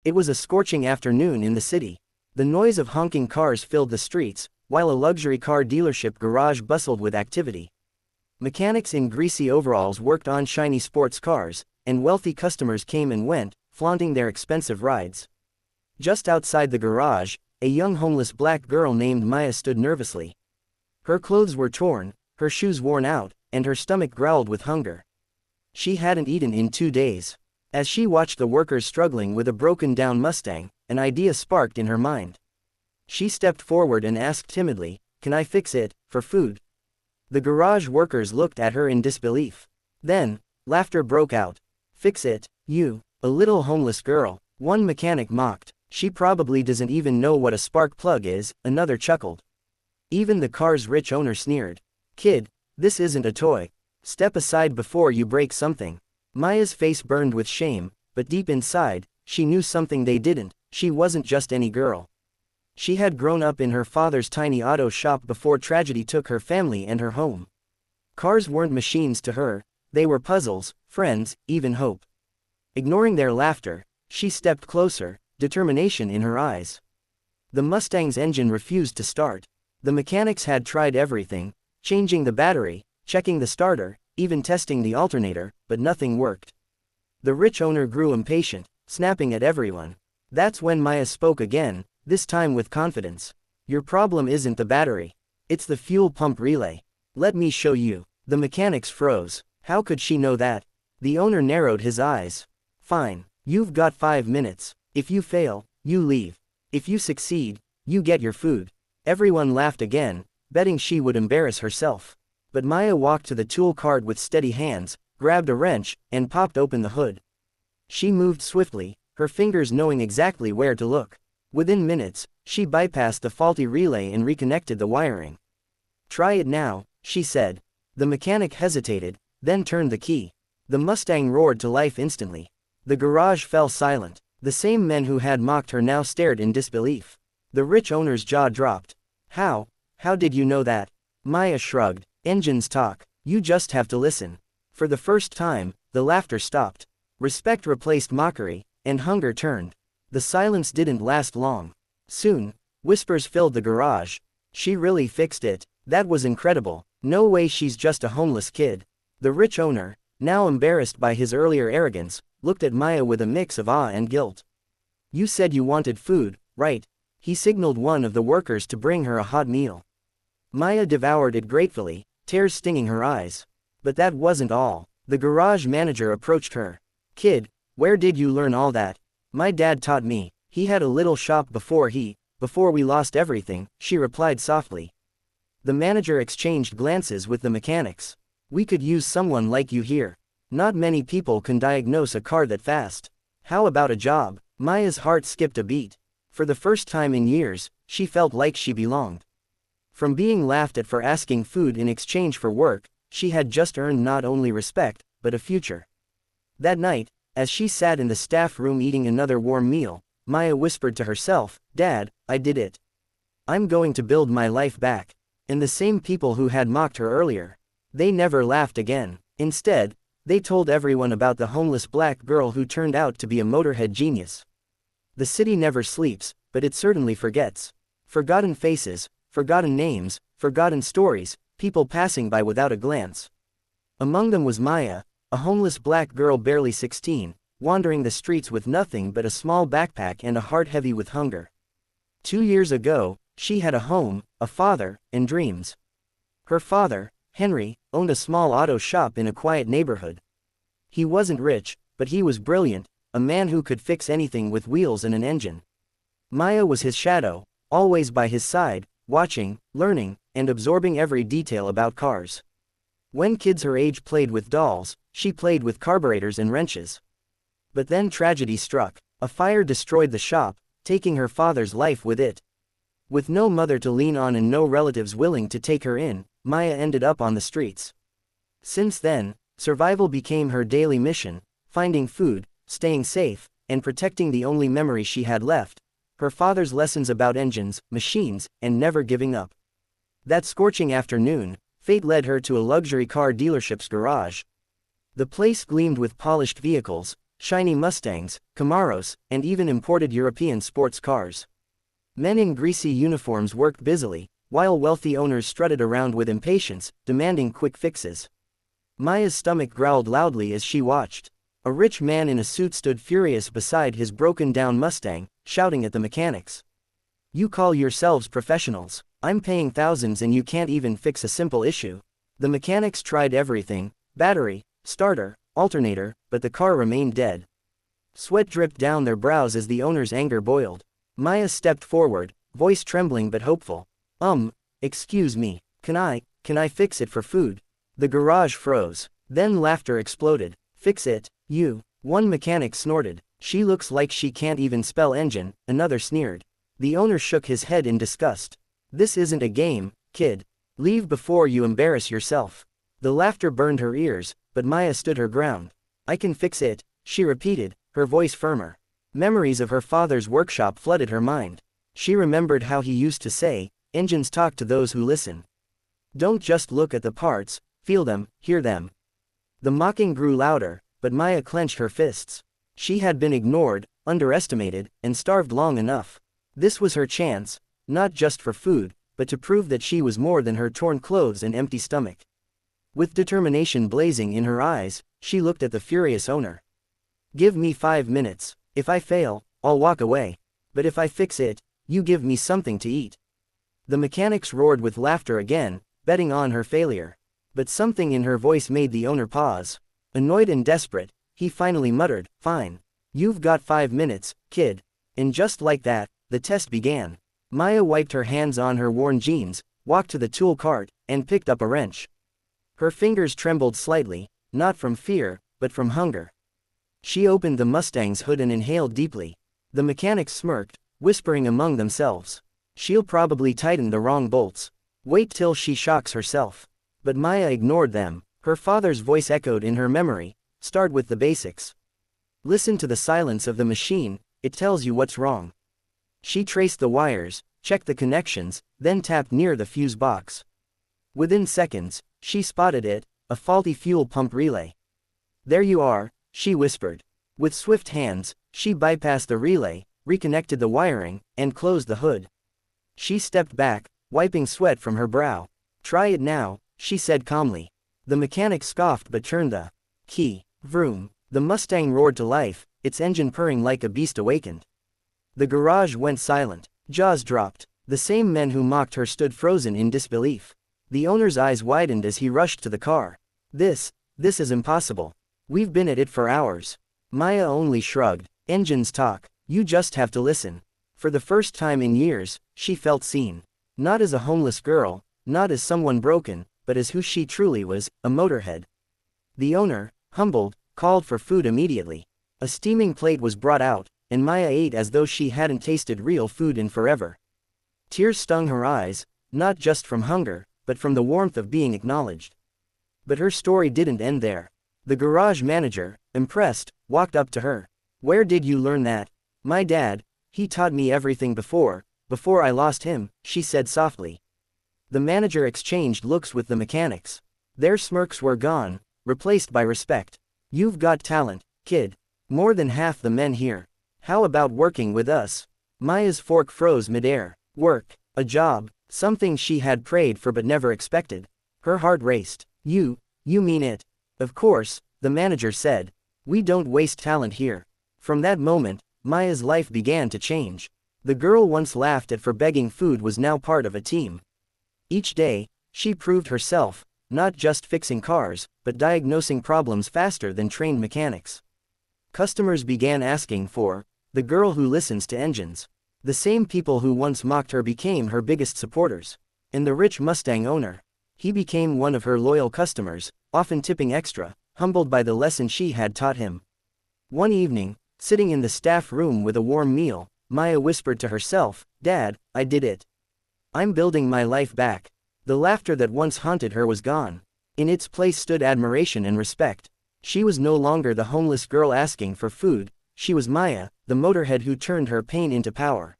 It was a scorching afternoon in the city. The noise of honking cars filled the streets, while a luxury car dealership garage bustled with activity. Mechanics in greasy overalls worked on shiny sports cars, and wealthy customers came and went, flaunting their expensive rides. Just outside the garage, a young homeless black girl named Maya stood nervously. Her clothes were torn, her shoes worn out, and her stomach growled with hunger. She hadn't eaten in 2 days. As she watched the workers struggling with a broken-down Mustang, an idea sparked in her mind. She stepped forward and asked timidly, "Can I fix it, for food?" The garage workers looked at her in disbelief. Then, laughter broke out. "Fix it, you, a little homeless girl," one mechanic mocked. "She probably doesn't even know what a spark plug is," another chuckled. Even the car's rich owner sneered. "Kid, this isn't a toy. Step aside before you break something." Maya's face burned with shame, but deep inside, she knew something they didn't. She wasn't just any girl. She had grown up in her father's tiny auto shop before tragedy took her family and her home. Cars weren't machines to her, they were puzzles, friends, even hope. Ignoring their laughter, she stepped closer, determination in her eyes. The Mustang's engine refused to start. The mechanics had tried everything, changing the battery, checking the starter, even testing the alternator, but nothing worked. The rich owner grew impatient, snapping at everyone. That's when Maya spoke again, this time with confidence. "Your problem isn't the battery. It's the fuel pump relay. Let me show you." The mechanics froze. How could she know that? The owner narrowed his eyes. "Fine, you've got 5 minutes. If you fail, you leave. If you succeed, you get your food." Everyone laughed again, betting she would embarrass herself. But Maya walked to the tool cart with steady hands, grabbed a wrench, and popped open the hood. She moved swiftly, her fingers knowing exactly where to look. Within minutes, she bypassed the faulty relay and reconnected the wiring. "Try it now," she said. The mechanic hesitated, then turned the key. The Mustang roared to life instantly. The garage fell silent. The same men who had mocked her now stared in disbelief. The rich owner's jaw dropped. How did you know that?" Maya shrugged. "Engines talk. You just have to listen." For the first time, the laughter stopped. Respect replaced mockery, and hunger turned. The silence didn't last long. Soon, whispers filled the garage. "She really fixed it. That was incredible. No way, she's just a homeless kid." The rich owner, now embarrassed by his earlier arrogance, looked at Maya with a mix of awe and guilt. "You said you wanted food, right?" He signaled one of the workers to bring her a hot meal. Maya devoured it gratefully, tears stinging her eyes. But that wasn't all. The garage manager approached her. "Kid, where did you learn all that?" "My dad taught me. He had a little shop before we lost everything," she replied softly. The manager exchanged glances with the mechanics. "We could use someone like you here. Not many people can diagnose a car that fast. How about a job?" Maya's heart skipped a beat. For the first time in years, she felt like she belonged. From being laughed at for asking food in exchange for work, she had just earned not only respect, but a future. That night, as she sat in the staff room eating another warm meal, Maya whispered to herself, "Dad, I did it. I'm going to build my life back." And the same people who had mocked her earlier, they never laughed again. Instead, they told everyone about the homeless black girl who turned out to be a Motorhead genius. The city never sleeps, but it certainly forgets. Forgotten faces, forgotten names, forgotten stories, people passing by without a glance. Among them was Maya, a homeless black girl barely 16, wandering the streets with nothing but a small backpack and a heart heavy with hunger. 2 years ago, she had a home, a father, and dreams. Her father, Henry, owned a small auto shop in a quiet neighborhood. He wasn't rich, but he was brilliant, a man who could fix anything with wheels and an engine. Maya was his shadow, always by his side, watching, learning, and absorbing every detail about cars. When kids her age played with dolls, she played with carburetors and wrenches. But then tragedy struck. A fire destroyed the shop, taking her father's life with it. With no mother to lean on and no relatives willing to take her in, Maya ended up on the streets. Since then, survival became her daily mission, finding food, staying safe, and protecting the only memory she had left, her father's lessons about engines, machines, and never giving up. That scorching afternoon, fate led her to a luxury car dealership's garage. The place gleamed with polished vehicles, shiny Mustangs, Camaros, and even imported European sports cars. Men in greasy uniforms worked busily, while wealthy owners strutted around with impatience, demanding quick fixes. Maya's stomach growled loudly as she watched. A rich man in a suit stood furious beside his broken-down Mustang, shouting at the mechanics. "You call yourselves professionals. I'm paying thousands and you can't even fix a simple issue." The mechanics tried everything: battery, starter, alternator, but the car remained dead. Sweat dripped down their brows as the owner's anger boiled. Maya stepped forward, voice trembling but hopeful. Excuse me, can I fix it for food?" The garage froze. Then laughter exploded. "Fix it, you?" One mechanic snorted. "She looks like she can't even spell engine," another sneered. The owner shook his head in disgust. "This isn't a game, kid. Leave before you embarrass yourself." The laughter burned her ears, but Maya stood her ground. "I can fix it," she repeated, her voice firmer. Memories of her father's workshop flooded her mind. She remembered how he used to say, "Engines talk to those who listen. Don't just look at the parts, feel them, hear them." The mocking grew louder, but Maya clenched her fists. She had been ignored, underestimated, and starved long enough. This was her chance, not just for food, but to prove that she was more than her torn clothes and empty stomach. With determination blazing in her eyes, she looked at the furious owner. "Give me 5 minutes. If I fail, I'll walk away. But if I fix it, you give me something to eat." The mechanics roared with laughter again, betting on her failure. But something in her voice made the owner pause. Annoyed and desperate, he finally muttered, "Fine. You've got 5 minutes, kid." And just like that, the test began. Maya wiped her hands on her worn jeans, walked to the tool cart, and picked up a wrench. Her fingers trembled slightly, not from fear, but from hunger. She opened the Mustang's hood and inhaled deeply. The mechanics smirked, whispering among themselves. "She'll probably tighten the wrong bolts. Wait till she shocks herself." But Maya ignored them. Her father's voice echoed in her memory, "Start with the basics. Listen to the silence of the machine, it tells you what's wrong." She traced the wires, checked the connections, then tapped near the fuse box. Within seconds, she spotted it, a faulty fuel pump relay. "There you are," she whispered. With swift hands, she bypassed the relay, reconnected the wiring, and closed the hood. She stepped back, wiping sweat from her brow. "Try it now," she said calmly. The mechanic scoffed but turned the key. Vroom. The Mustang roared to life, its engine purring like a beast awakened. The garage went silent. Jaws dropped. The same men who mocked her stood frozen in disbelief. The owner's eyes widened as he rushed to the car. This is impossible. We've been at it for hours." Maya only shrugged. "Engines talk. You just have to listen." For the first time in years, she felt seen. Not as a homeless girl, not as someone broken, but as who she truly was, a Motorhead. The owner, humbled, called for food immediately. A steaming plate was brought out, and Maya ate as though she hadn't tasted real food in forever. Tears stung her eyes, not just from hunger, but from the warmth of being acknowledged. But her story didn't end there. The garage manager, impressed, walked up to her. "Where did you learn that?" "My dad, he taught me everything before I lost him," she said softly. The manager exchanged looks with the mechanics. Their smirks were gone, replaced by respect. "You've got talent, kid. More than half the men here. How about working with us?" Maya's fork froze midair. Work, a job, something she had prayed for but never expected. Her heart raced. You mean it?" "Of course," the manager said. "We don't waste talent here." From that moment, Maya's life began to change. The girl once laughed at for begging food was now part of a team. Each day, she proved herself, not just fixing cars, but diagnosing problems faster than trained mechanics. Customers began asking for the girl who listens to engines. The same people who once mocked her became her biggest supporters. And the rich Mustang owner, he became one of her loyal customers, often tipping extra, humbled by the lesson she had taught him. One evening, sitting in the staff room with a warm meal, Maya whispered to herself, "Dad, I did it. I'm building my life back." The laughter that once haunted her was gone. In its place stood admiration and respect. She was no longer the homeless girl asking for food, she was Maya, the Motorhead who turned her pain into power.